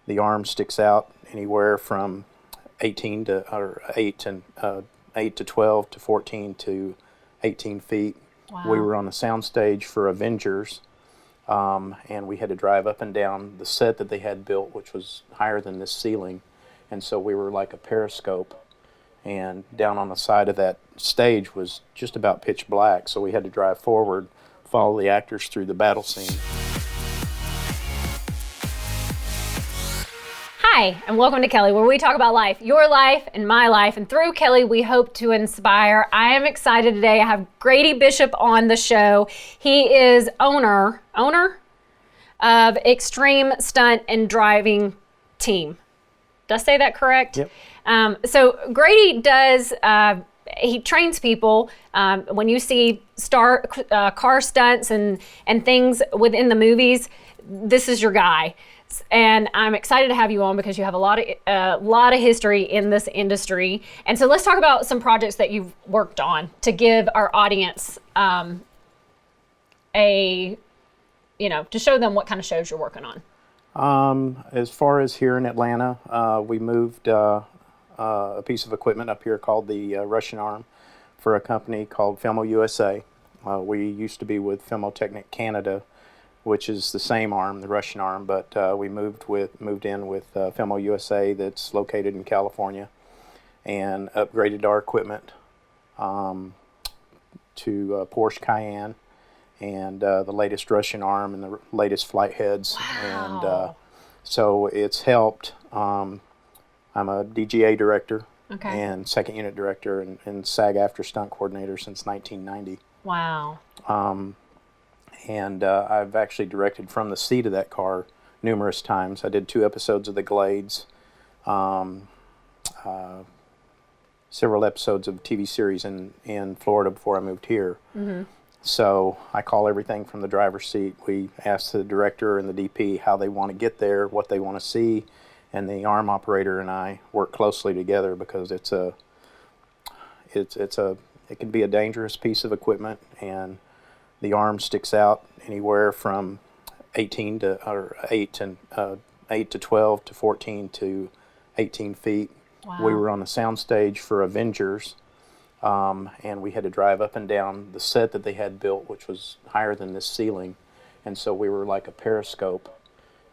The arm sticks out anywhere from 18 to or 8 to 12 to 14 to 18 feet. Wow. We were on the sound stage for Avengers, and we had to drive up and down the set that they had built, which was higher than this ceiling, and so we were like a periscope. And down on the side of that stage was just about pitch black, so we had to drive forward, follow the actors through the battle scene. Hi, and welcome to Kelly, where we talk about life, your life and my life, and through Kelly, we hope to inspire. I am excited today. I have Grady Bishop on the show. He is owner of Extreme Stunt and Driving Team. Did I say that correct? Yep. So Grady does, he trains people. When you see car stunts and things within the movies, this is your guy. And I'm excited to have you on because you have a lot of history in this industry. And so let's talk about some projects that you've worked on to give our audience to show them what kind of shows you're working on. As far as here in Atlanta, we moved a piece of equipment up here called the Russian arm for a company called Filmo USA. We used to be with Filmotechnic Canada, which is the same arm, the Russian arm, but we moved in with Filmo USA that's located in California, and upgraded our equipment to Porsche Cayenne and the latest Russian arm and the latest flight heads. Wow. And so it's helped. I'm a DGA director. Okay. And second unit director and SAG-AFTRA stunt coordinator since 1990. Wow. And I've actually directed from the seat of that car numerous times. I did 2 episodes of The Glades, several episodes of a TV series in Florida before I moved here. Mm-hmm. So I call everything from the driver's seat. We ask the director and the DP how they want to get there, what they want to see, and the arm operator and I work closely together because it can be a dangerous piece of equipment, and the arm sticks out anywhere from 8 to 12 to 14 to 18 feet. Wow. We were on the sound stage for Avengers, and we had to drive up and down the set that they had built, which was higher than this ceiling, and so we were like a periscope.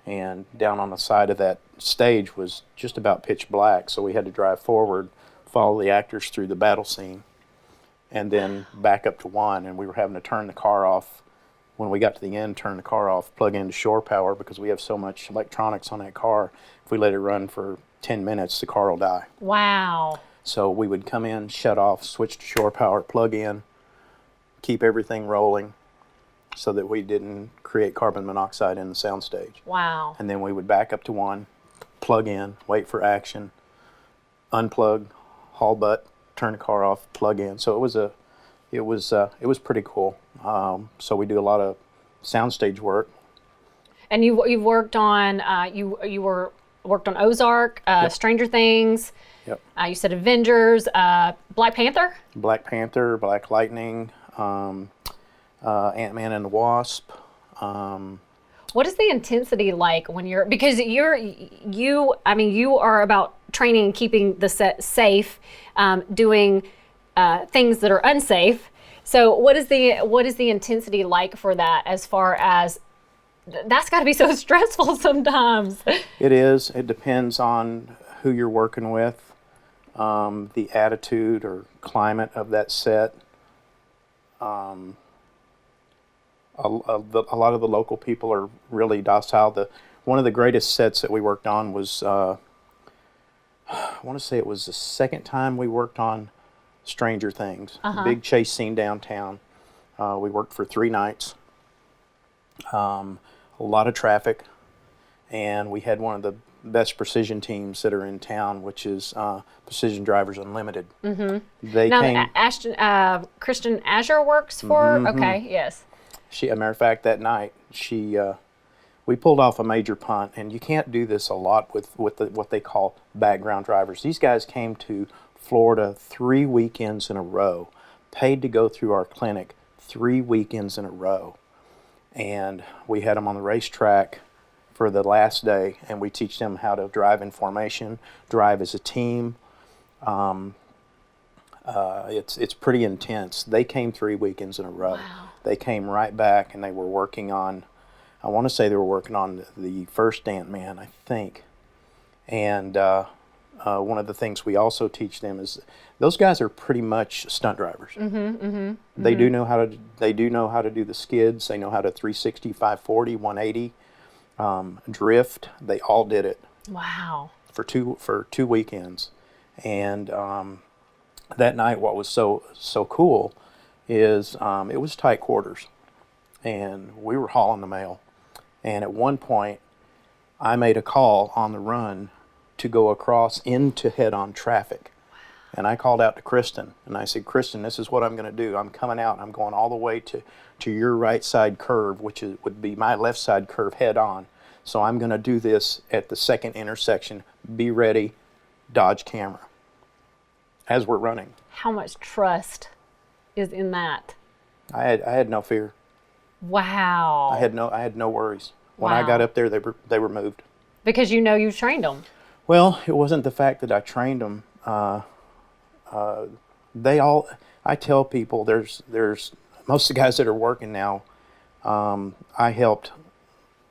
And down on the side of that stage was just about pitch black, so we had to drive forward, follow the actors through the battle scene, and then back up to one, and we were having to turn the car off. When we got to the end, turn the car off, plug into shore power, because we have so much electronics on that car. If we let it run for 10 minutes, the car will die. Wow. So we would come in, shut off, switch to shore power, plug in, keep everything rolling so that we didn't create carbon monoxide in the soundstage. Wow. And then we would back up to one, plug in, wait for action, unplug, haul butt, turn the car off, plug in. So it was pretty cool. So we do a lot of soundstage work. And you've worked on worked on Ozark, Yep. Stranger Things. Yep. You said Avengers, Black Panther. Black Panther, Black Lightning, Man and Wasp. What is the intensity like when because you are about training and keeping the set safe, doing things that are unsafe. So what is the intensity like for that, as far as that's got to be so stressful sometimes? It is. It depends on who you're working with, the attitude or climate of that set. A lot of the local people are really docile. One of the greatest sets that we worked on was, I want to say it was the second time we worked on Stranger Things. Uh-huh. Big chase scene downtown. We worked for 3 nights. A lot of traffic, and we had one of the best precision teams that are in town, which is Precision Drivers Unlimited. Mm-hmm. They now, came. Christian Azure works for. Mm-hmm. Okay, yes. As a matter of fact, that night we pulled off a major punt, and you can't do this a lot with what they call background drivers. These guys came to Florida 3 weekends in a row, paid to go through our clinic 3 weekends in a row, and we had them on the racetrack for the last day, and we teach them how to drive in formation, drive as a team. It's pretty intense. They came 3 weekends in a row. Wow. They came right back, and they were working on, I want to say they were working on the first Ant-Man, I think. And one of the things we also teach them is those guys are pretty much stunt drivers. They do know how to do the skids. They know how to 360, 540, 180, drift. They all did it. Wow. For two weekends. And that night, what was so cool is it was tight quarters, and we were hauling the mail. And at one point, I made a call on the run to go across into head-on traffic. And I called out to Kristen, and I said, Kristen, this is what I'm going to do. I'm coming out, and I'm going all the way to your right side curve, which would be my left side curve head-on. So I'm going to do this at the second intersection. Be ready, dodge camera. As we're running. How much trust is in that? I had no fear. Wow. I had no worries. When I Wow. got up there, they were moved. Because you trained them. Well, it wasn't the fact that I trained them. I tell people there's most of the guys that are working now, I helped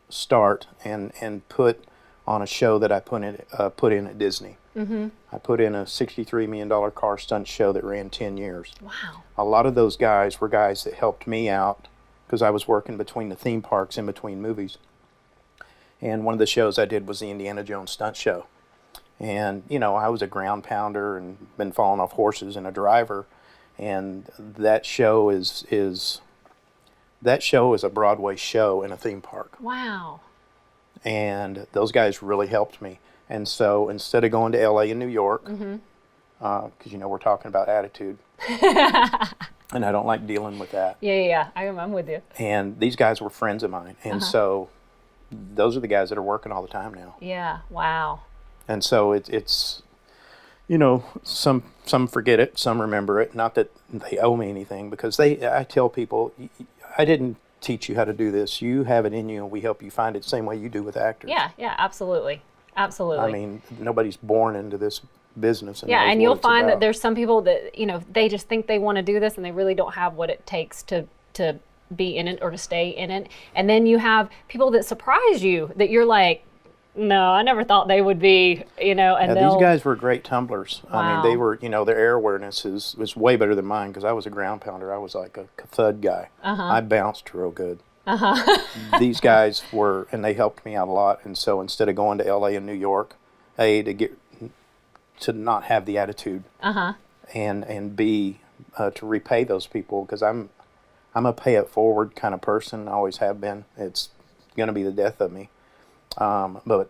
start and put on a show that I put in at Disney. I put in a $63 million car stunt show that ran 10 years. Wow. A lot of those guys were guys that helped me out because I was working between the theme parks in between movies. And one of the shows I did was the Indiana Jones stunt show. And, I was a ground pounder and been falling off horses and a driver. And that show is a Broadway show in a theme park. Wow. And those guys really helped me. And so instead of going to LA and New York, because we're talking about attitude, and I don't like dealing with that. Yeah. I'm with you. And these guys were friends of mine, and so those are the guys that are working all the time now. Yeah. Wow. And so it's some forget it, some remember it. Not that they owe me anything, because I tell people, I didn't teach you how to do this. You have it in you, and we help you find it the same way you do with actors. Yeah, absolutely. Absolutely. I mean, nobody's born into this business. Yeah, and you'll find about. that there's some people that, they just think they want to do this and they really don't have what it takes to be in it or to stay in it. And then you have people that surprise you that you're like, no, I never thought they would be, and these guys were great tumblers. Wow. I mean, they were, their air awareness was way better than mine because I was a ground pounder. I was like a thud guy. I bounced real good. These guys were, and they helped me out a lot. And so instead of going to LA and New York, to not have the attitude, and B, to repay those people, because I'm a pay it forward kind of person. I always have been. It's going to be the death of me. But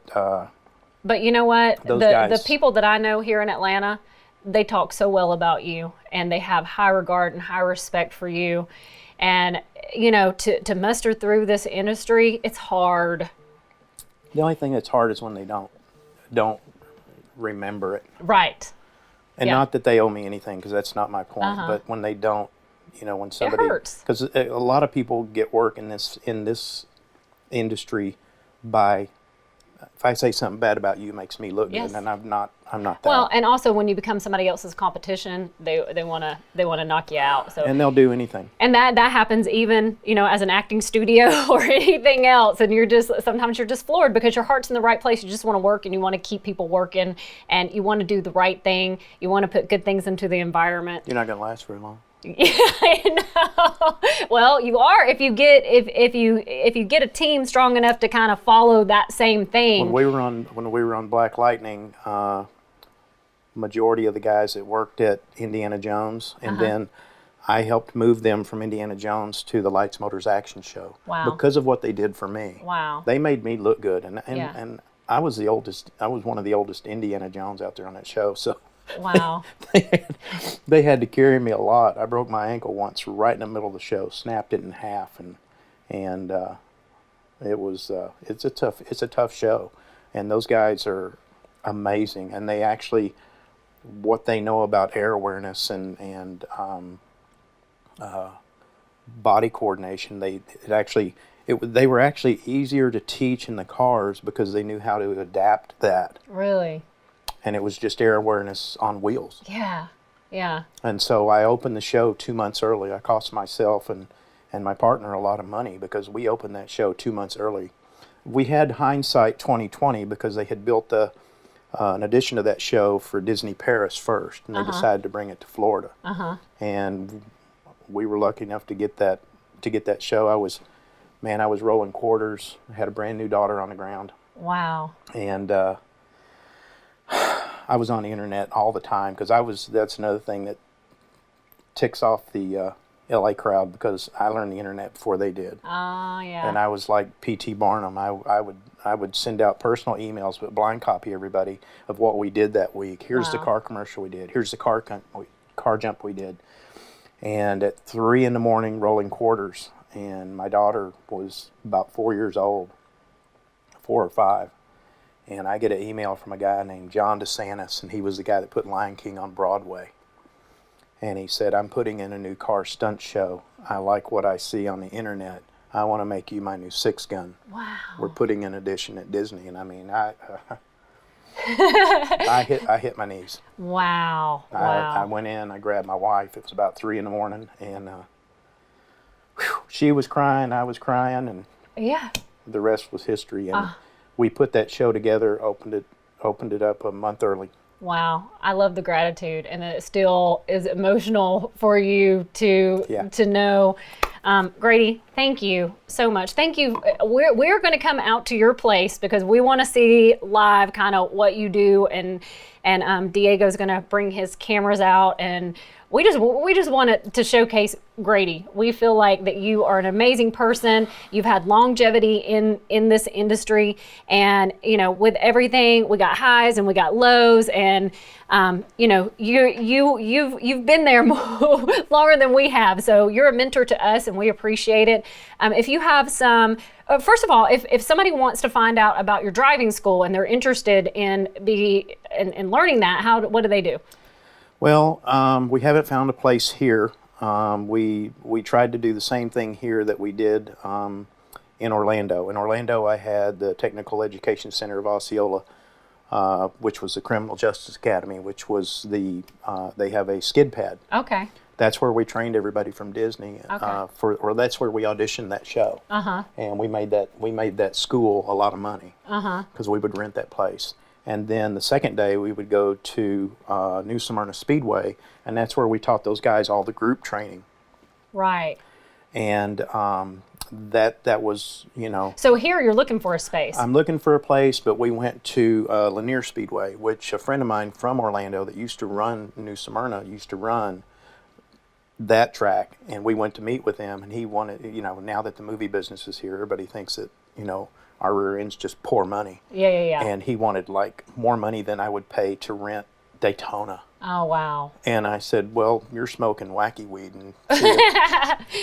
you know what? The people that I know here in Atlanta, they talk so well about you, and they have high regard and high respect for you. And to muster through this industry, it's hard. The only thing that's hard is when they don't remember it. Right. And not that they owe me anything, because that's not my point. But when they don't, when somebody, it hurts. Because a lot of people get work in this industry by, if I say something bad about you, it makes me look good, and I'm not that. Well, and also when you become somebody else's competition, they want to knock you out. So, and they'll do anything. And that happens even, as an acting studio or anything else, and sometimes you're just floored because your heart's in the right place. You just want to work, and you want to keep people working, and you want to do the right thing. You want to put good things into the environment. You're not going to last very long. Yeah, I know. Well, you are if you get a team strong enough to kind of follow that same thing. When we were on Black Lightning, majority of the guys that worked at Indiana Jones, and then I helped move them from Indiana Jones to the Lights Motors Action Show. Wow. Because of what they did for me. Wow. They made me look good, and I was the oldest. I was one of the oldest Indiana Jones out there on that show, so. Wow. They had to carry me a lot. I broke my ankle once right in the middle of the show, snapped it in half, and it was it's a tough show, and those guys are amazing, and they actually, what they know about air awareness and body coordination, it they were actually easier to teach in the cars because they knew how to adapt that. Really? And it was just air awareness on wheels. Yeah. Yeah. And so I opened the show 2 months early. I cost myself and my partner a lot of money because we opened that show 2 months early. We had hindsight 2020 because they had built an edition of that show for Disney Paris first, and they decided to bring it to Florida. And we were lucky enough to get that show. I was rolling quarters. I had a brand new daughter on the ground. Wow. And I was on the internet all the time because that's another thing that ticks off the LA crowd because I learned the internet before they did. Oh, yeah. And I was like P.T. Barnum. I would send out personal emails, but blind copy everybody of what we did that week. Here's the car commercial we did. Here's the car jump we did. And at 3 a.m, rolling quarters, and my daughter was about 4 years old, 4 or 5. And I get an email from a guy named John DeSantis, and he was the guy that put Lion King on Broadway. And he said, I'm putting in a new car stunt show. I like what I see on the internet. I want to make you my new 6-gun. Wow. We're putting an edition at Disney. And I mean, I hit my knees. Wow. I went in, I grabbed my wife. It was about 3 a.m, and she was crying, I was crying, and yeah, the rest was history. And we put that show together, opened it up a month early. Wow, I love the gratitude, and it still is emotional for you to know. Grady, thank you so much. Thank you. We're going to come out to your place because we want to see live kind of what you do, and Diego's going to bring his cameras out, and we just want to showcase Grady. We feel like that you are an amazing person. You've had longevity in this industry, and with everything, we got highs and we got lows, and you've been there longer than we have. So you're a mentor to us, and we appreciate it. If you have some, first of all, if somebody wants to find out about your driving school and they're interested in learning that, what do they do? Well, we haven't found a place here. We tried to do the same thing here that we did in Orlando. In Orlando, I had the Technical Education Center of Osceola, which was the Criminal Justice Academy, which was they have a skid pad. Okay. That's where we trained everybody from Disney. Okay. Or that's where we auditioned that show. And we made that school a lot of money. Because we would rent that place. And then the second day we would go to New Smyrna Speedway, and that's where we taught those guys all the group training. Right. And that was, So here you're looking for a space. I'm looking for a place, but we went to Lanier Speedway, which a friend of mine from Orlando that used to run New Smyrna used to run that track, and we went to meet with him, and he wanted, now that the movie business is here, everybody thinks that, our rear end's just poor money. Yeah. And he wanted like more money than I would pay to rent Daytona. Oh, wow. And I said, well, you're smoking wacky weed. And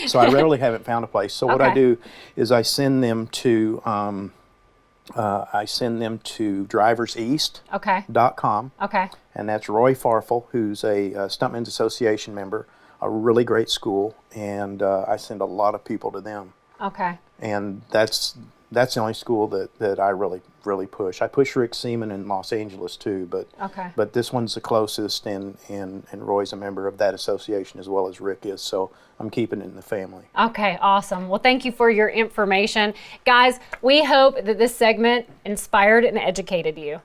so I rarely haven't found a place. So what I do is I send them to driverseast.com. Okay. And that's Roy Farfel, who's a Stuntmen's Association member, a really great school. And I send a lot of people to them. Okay. And that's the only school that I really push. I push Rick Seaman in Los Angeles too, but this one's the closest, and Roy's a member of that association as well as Rick is, so I'm keeping it in the family. Okay, awesome. Well, thank you for your information. Guys, we hope that this segment inspired and educated you.